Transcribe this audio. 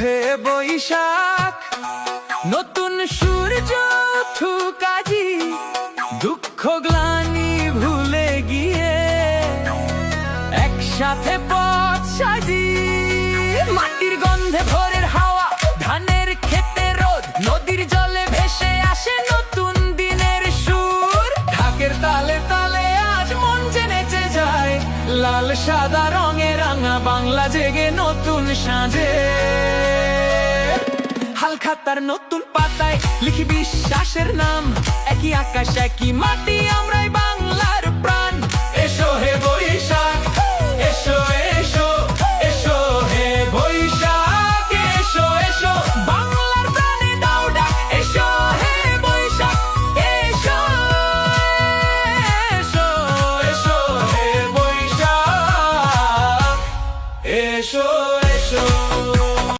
হে বৈশাখ, নতুন সূর্য উঠুক আজি, দুঃখ গ্লানি ভুলে গিয়ে একসাথে পথ সাজি। মাটির গন্ধে ভোরের হাওয়া, ধানের ক্ষেতে রোদ, নদীর জলে ভেসে আসে নতুন দিনের সুর। ঢাকের তালে তালে আজ মন যে নেচে যায়, লাল সাদা রঙে রাঙা বাংলা জেগে নতুন সাজে। হালখাতার নতুন পাতায় লিখি বিশ্বাসের নাম, একই আকাশ একই মাটি আমরাই বাংলার প্রাণ। এসো হে বৈশাখ, এসো এসো, এসো হে বৈশাখ, এসো এসো, বাংলার প্রাণে দাও ডাক। এসো হে বৈশাখ, এসো এসো, এসো হে বৈশাখ, এসো।